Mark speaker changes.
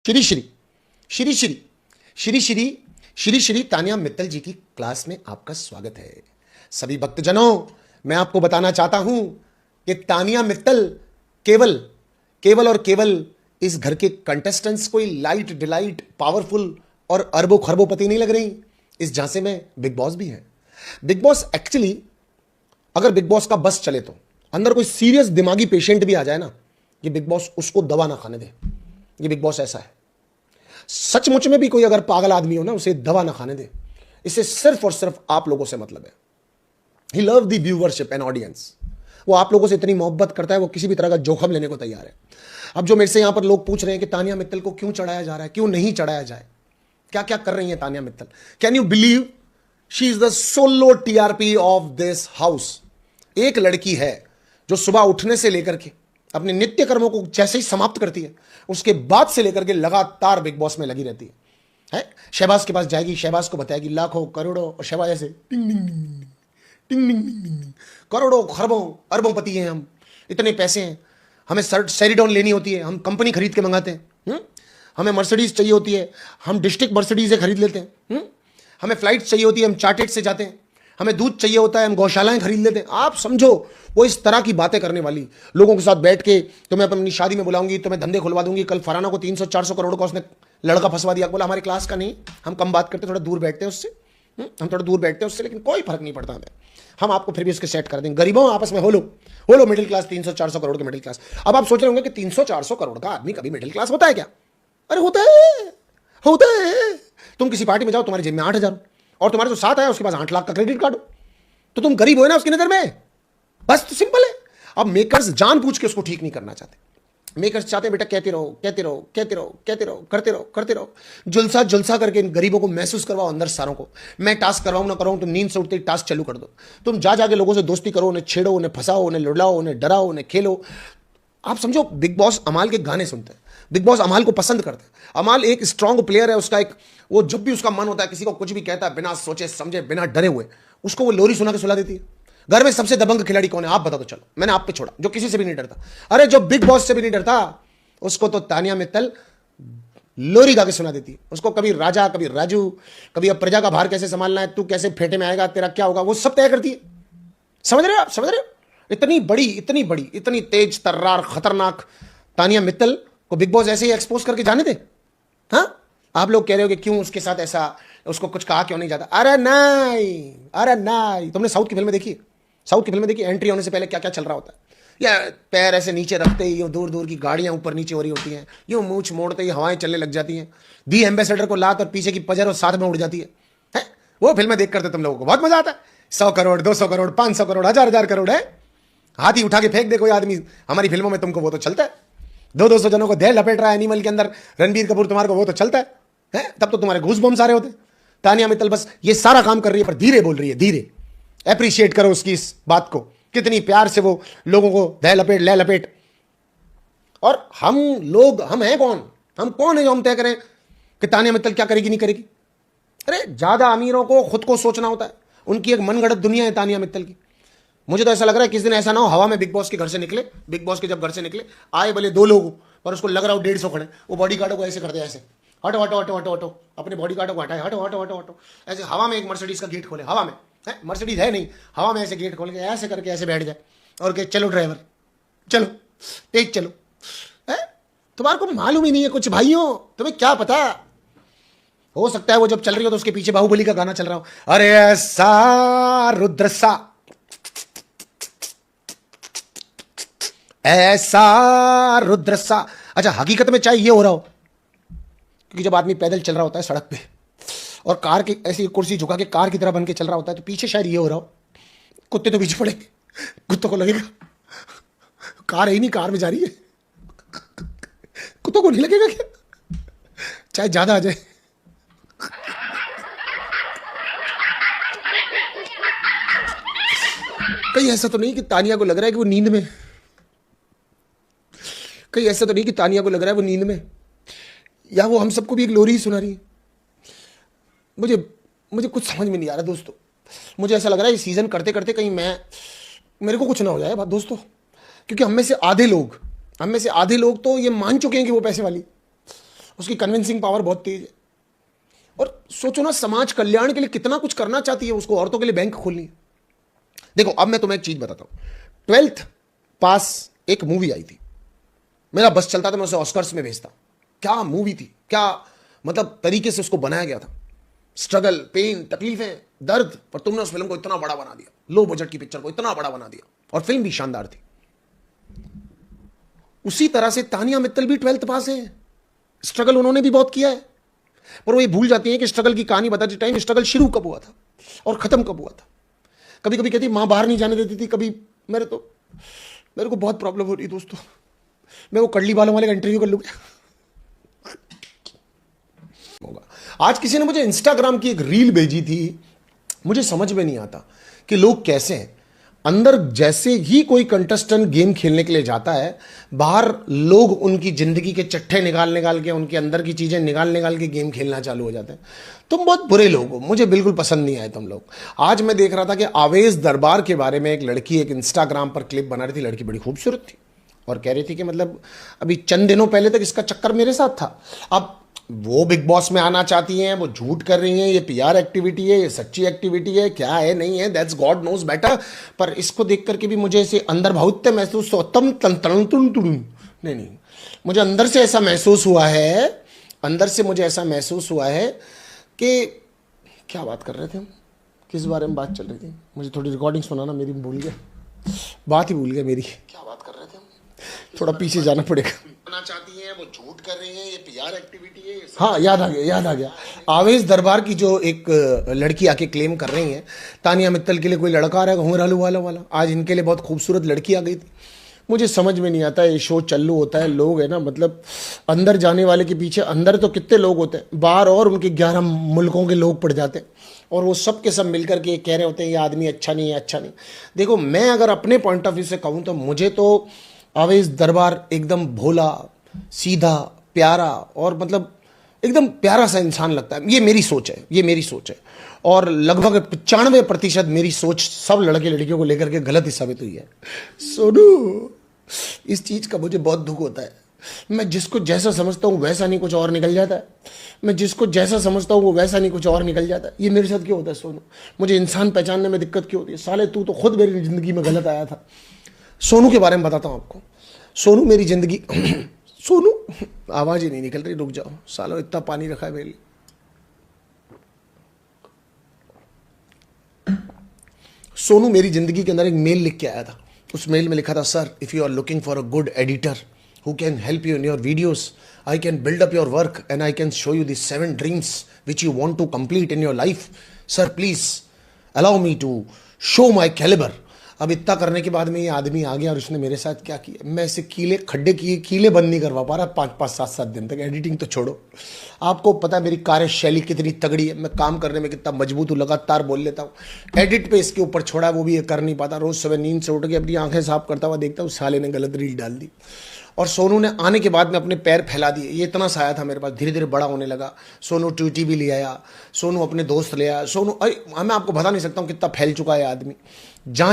Speaker 1: श्री श्री श्री श्री श्री श्री श्री श्री तानिया मित्तल जी की क्लास में आपका स्वागत है। सभी भक्तजनों, मैं आपको बताना चाहता हूं कि तानिया मित्तल केवल केवल और केवल इस घर के कंटेस्टेंट्स कोई लाइट डिलाइट पावरफुल और अरबों खरबोपति नहीं लग रही। इस झांसे में बिग बॉस भी है। बिग बॉस एक्चुअली, अगर बिग बॉस का बस चले तो अंदर कोई सीरियस दिमागी पेशेंट भी आ जाए ना, ये बिग बॉस उसको दवा ना खाने दे। ये बिग बॉस ऐसा है। सचमुच में भी कोई अगर पागल आदमी हो ना, उसे दवा ना खाने दे। इसे सिर्फ और सिर्फ आप लोगों से मतलब है। He love the viewership and audience. वो आप लोगों से इतनी मोहब्बत करता है, वो किसी भी तरह का जोखम लेने को तैयार है। अब जो मेरे से यहां पर लोग पूछ रहे हैं कि तानिया मित्तल को क्यों चढ़ाया जा रहा है, क्यों नहीं चढ़ाया जाए, क्या क्या कर रही है Tania Mittal, can you believe she is the solo TRP of this house. एक लड़की है जो सुबह उठने से लेकर के अपने नित्य कर्मों को जैसे ही समाप्त करती है, उसके बाद से लेकर के लगातार बिग बॉस में लगी रहती है। शहबाज के पास जाएगी, शहबाज को बताएगी लाखों करोड़ों, और शहबाज ऐसे टिंग टिंग टिंग टिंग टिंग टिंग, करोड़ों खरबों अरबों पति हैं हम, इतने पैसे हैं, हमें सेरिडॉन लेनी होती है, हम कंपनी खरीद के मंगाते हैं। हमें मर्सिडीज चाहिए होती है, हम डिस्ट्रिक्ट मर्सिडीज खरीद लेते हैं। हमें फ्लाइट चाहिए होती है, हम चार्टेड से जाते हैं। हमें दूध चाहिए होता है, हम गौशालाएं खरीद लेते हैं। आप समझो, वो इस तरह की बातें करने वाली लोगों के साथ बैठ के, तो मैं अपनी शादी में बुलाऊंगी, तो मैं धंधे खुलवा दूंगी। कल फराना को 300-400 करोड़ का उसने लड़का फंसवा दिया। बोला हमारे क्लास का नहीं, हम कम बात करते, थोड़ा दूर बैठते हैं उससे, हम थोड़ा दूर बैठते हैं उससे, लेकिन कोई फर्क नहीं पड़ता हमें, हम आपको फिर भी उसके सेट कर देंगे। गरीबों आपस में हो लो मिडिल क्लास, 300-400 करोड़ के मिडिल क्लास। अब आप सोच रहे होंगे कि 300-400 करोड़ का आदमी कभी मिडिल क्लास होता है क्या? अरे होता है। तुम किसी पार्टी में जाओ, तुम्हारी जेब में 8,000 और तुम्हारे जो साथ आया उसके पास 8 लाख का क्रेडिट कार्ड हो, तो तुम गरीब हो ना उसकी नजर में। बस तो सिंपल है। अब मेकर्स जानबूझ के उसको ठीक नहीं करना चाहते। मेकर्स चाहते हैं बेटा कहते रहो, करते रहो, जुलसा करके इन गरीबों को महसूस करवाओ अंदर सारों को। मैं टास्क करवाऊं ना कराऊं, तुम नींद से उठते ही टास्क चालू कर दो। तुम जाके लोगों से दोस्ती करो, उन्हें छेड़ो, उन्हें फंसाओ, उन्हें लुड़ाओ, उन्हें डराओ, उन्हें खेलो। आप समझो, बिग बॉस अमाल के गाने सुनते हैं, बिग बॉस अमाल को पसंद करते हैं। अमाल एक स्ट्रांग प्लेयर है, उसका एक वो जब भी उसका मन होता है किसी को कुछ भी कहता है, बिना सोचे समझे, बिना डरे हुए, उसको वो लोरी सुना के सुला देती है। घर में सबसे दबंग खिलाड़ी कौन है आप बता दो, चलो मैंने आप पे छोड़ा, जो किसी से भी नहीं डरता। अरे जो बिग बॉस से भी नहीं डरता, उसको तो तानिया मित्तल लोरी गा के सुना देती है। उसको कभी राजा, कभी राजू, कभी अब प्रजा का भार कैसे संभालना है, तू कैसे फेटे में आएगा, तेरा क्या होगा, वो सब तय करती है। समझ रहे हो आप? समझ रहे हो? इतनी बड़ी, इतनी तेज तर्रार खतरनाक तानिया मित्तल को बिग बॉस ऐसे ही एक्सपोज करके जाने दे। हाँ, आप लोग कह रहे हो कि क्यों उसके साथ ऐसा, उसको कुछ कहा क्यों नहीं जाता। अरे नहीं, तुमने साउथ की फिल्में देखी? साउथ की फिल्में देखी? एंट्री होने से पहले क्या क्या चल रहा होता है? या पैर ऐसे नीचे रखते ही दूर दूर की गाड़ियां ऊपर नीचे हो रही होती हैं, यूं मूछ मोड़ते ही हवाएं चलने लग जाती हैं, दी एम्बेसडर को लात और पीछे की पजर और साथ में उड़ जाती है? वो फिल्में देख करते तुम लोगों को बहुत मजा आता है। 100 करोड़, 200 करोड़, 500 करोड़, 1000 करोड़ है, हाथी उठा के फेंक दे कोई आदमी हमारी फिल्मों में, तुमको वो तो चलता है। 200 जनों को देह लपेट रहा है एनिमल के अंदर रणबीर कपूर, तुम्हारे को वो तो चलता है? तब तो तुम्हारे घूस बम सारे होते। तानिया मित्तल बस ये सारा काम कर रही है, पर धीरे बोल रही है, धीरे। एप्रिशिएट करो उसकी इस बात को, कितनी प्यार से वो लोगों को दह लपेट ले लपेट। और हम हैं कौन? हम कौन है जो हम तय करें कि तानिया मित्तल क्या करेगी नहीं करेगी? अरे ज्यादा अमीरों को खुद को सोचना होता है, उनकी एक मनगढ़ंत दुनिया है तानिया मित्तल की। मुझे तो ऐसा लग रहा है किस दिन ऐसा ना हो हवा में बिग बॉस के घर से निकले, बिग बॉस के जब घर से निकले, आए भले 2 लोग, पर उसको लग रहा हो 150 खड़े, वो बॉडी गार्डों को ऐसे करते हैं, ऐसे हटो, अपने बॉडी गार्डों को हटाए, हटो, ऐसे हवा में एक मर्सिडीज का गेट खोले, हवा में मर्सिडीज है नहीं, हवा में ऐसे गेट खोल के ऐसे करके ऐसे बैठ जाए और कहे चलो ड्राइवर, चलो तेज चलो। तुम्हारे को मालूम ही नहीं है कुछ भाइयों, तुम्हें क्या पता। हो सकता है वो जब चल रही हो तो उसके पीछे बाहुबली का गाना चल रहा हो, अरे ऐसा रुद्रसा, ऐसा रुद्रसा। अच्छा, हकीकत में चाहे ये हो रहा हो, क्योंकि जब आदमी पैदल चल रहा होता है सड़क पे और कार की ऐसी कुर्सी झुका के कार की तरह बन के चल रहा होता है, तो पीछे शायद ये हो रहा हो, कुत्ते तो पीछे पड़ेंगे, कुत्तों को लगेगा कार है ही नहीं, कार में जा रही है, कुत्तों को नहीं लगेगा क्या? चाहे ज्यादा आ जाए। कहीं ऐसा तो नहीं कि तानिया को लग रहा है कि वो नींद में, कहीं ऐसा तो नहीं कि तानिया को लग रहा है वो नींद में, या वो हम सबको भी एक लोरी ही सुना रही है। मुझे कुछ समझ में नहीं आ रहा दोस्तों। मुझे ऐसा लग रहा है ये सीजन करते करते कहीं मेरे को कुछ ना हो जाए बात दोस्तों, क्योंकि हम में से आधे लोग तो ये मान चुके हैं कि वो पैसे वाली, उसकी कन्विंसिंग पावर बहुत तेज है। और सोचो ना, समाज कल्याण के लिए कितना कुछ करना चाहती है, उसको औरतों के लिए बैंक खोलनी है। देखो अब मैं तुम्हें एक चीज बताता हूं, 12th पास एक मूवी आई थी, मेरा बस चलता था, मैं उसे ऑस्कर्स में भेजता। क्या मूवी थी, क्या मतलब तरीके से उसको बनाया गया था, स्ट्रगल, पेन, तकलीफें, दर्द, पर तुमने उस फिल्म को इतना बड़ा बना दिया, लो बजट की पिक्चर को इतना बड़ा बना दिया, और फिल्म भी शानदार थी। उसी तरह से तानिया मित्तल भी 12th पास है, स्ट्रगल उन्होंने भी बहुत किया है, पर वो ये भूल जाती है कि स्ट्रगल की कहानी बताते टाइम स्ट्रगल शुरू कब हुआ था और खत्म कब हुआ था। कभी कभी कहती मां बाहर नहीं जाने देती थी, कभी मेरे को बहुत प्रॉब्लम हो रही है दोस्तों, मैं वो कड़ली बालों वाले का इंटरव्यू कर लूंगा। आज किसी ने मुझे इंस्टाग्राम की एक रील भेजी थी, मुझे समझ में नहीं आता कि लोग कैसे हैं। अंदर जैसे ही कोई कंटेस्टेंट गेम खेलने के लिए जाता है, बाहर लोग उनकी जिंदगी के चट्टे निकाल निकाल के, उनके अंदर की चीजें निकाल निकाल के गेम खेलना चालू हो जाते हैं। तुम बहुत बुरे लोग हो, मुझे बिल्कुल पसंद नहीं आए तुम लोग। आज मैं देख रहा था कि आवेश दरबार के बारे में एक लड़की एक इंस्टाग्राम पर क्लिप बना रही थी, लड़की बड़ी खूबसूरत थी और कह रही थी कि मतलब अभी चंद दिनों पहले तक इसका चक्कर मेरे साथ था, अब वो बिग बॉस में आना चाहती हैं, वो झूठ कर रही हैं, ये पीआर एक्टिविटी है, ये सच्ची एक्टिविटी है, क्या है नहीं है, दैट्स गॉड नोज बेटर। पर इसको देख करके भी मुझे ऐसे अंदर भावुकते महसूस नहीं, मुझे अंदर से ऐसा महसूस हुआ है, अंदर से मुझे ऐसा महसूस हुआ है कि क्या बात कर रहे थे हम, किस बारे में बात चल रही थी, मुझे थोड़ी रिकॉर्डिंग सुनाना, मेरी भूल गया, बात ही भूल गया मेरी, क्या बात कर रहे थे हम, थोड़ा पीछे जाना पड़ेगा। चाहती हैं, वो झूठ कर रही हैं, ये पीआर एक्टिविटी है। हाँ, याद आ गया। आवेश दरबार की जो एक लड़की आके क्लेम कर रही है, तानिया मित्तल के लिए कोई लड़का आ रहा है घुंघरालू वाला, आज इनके लिए बहुत खूबसूरत लड़की आ गई थी। मुझे समझ में नहीं आता, ये शो चालू होता है, लोग है ना, मतलब अंदर जाने वाले के पीछे अंदर तो कितने लोग होते हैं, बाहर और उनके 11 मुल्कों के लोग पड़ जाते हैं, और वो सब के सब मिलकर के कह रहे होते हैं ये आदमी अच्छा नहीं है, अच्छा नहीं। देखो, मैं अगर अपने पॉइंट ऑफ व्यू से कहूँ तो मुझे तो आवेश दरबार एकदम भोला, सीधा, प्यारा और मतलब एकदम प्यारा सा इंसान लगता है। ये मेरी सोच है, और लगभग 95% मेरी सोच सब लड़के लड़कियों को लेकर के गलत ही साबित हुई है। सोनू, इस चीज का मुझे बहुत दुख होता है। मैं जिसको जैसा समझता हूँ वैसा नहीं, कुछ और निकल जाता है। मैं जिसको जैसा समझता हूँ वो वैसा नहीं, कुछ और निकल जाता है। ये मेरे साथ क्यों होता है सोनू? मुझे इंसान पहचानने में दिक्कत क्यों होती है? साले तू तो खुद मेरी जिंदगी में गलत आया था। सोनू के बारे में बताता हूँ आपको। सोनू मेरी जिंदगी सोनू, आवाज ही नहीं निकल रही, रुक जाओ सालो, इतना पानी रखा है मेरे लिए। सोनू मेरी जिंदगी के अंदर एक मेल लिख के आया था। उस मेल में लिखा था, sir if you are looking for a good editor who can help you in your videos, I can build up your work and I can show you the 7 dreams which you want to complete in your life. Sir, please allow me to show my caliber. अब इतना करने के बाद में ये आदमी आ गया और उसने मेरे साथ क्या किया, मैं इसे कीले बंद नहीं करवा पा रहा 5-5, 7-7 दिन तक। एडिटिंग तो छोड़ो, आपको पता है मेरी कार्यशैली कितनी तगड़ी है, मैं काम करने में कितना मजबूत हूँ, लगातार बोल लेता हूँ। एडिट पे इसके ऊपर छोड़ा है, वो भी ये कर नहीं पाता। रोज सुबह नींद से उठ के अपनी आंखें साफ करता हुआ देखता हूँ, साले ने गलत रील डाल दी। और सोनू ने आने के बाद में अपने पैर फैला दिए। ये इतना सा आया था मेरे पास, धीरे धीरे बड़ा होने लगा। सोनू ट्यूटी भी ले आया, सोनू अपने दोस्त ले आया। सोनू, मैं आपको बता नहीं सकता हूँ कितना फैल चुका है आदमी। जहाँ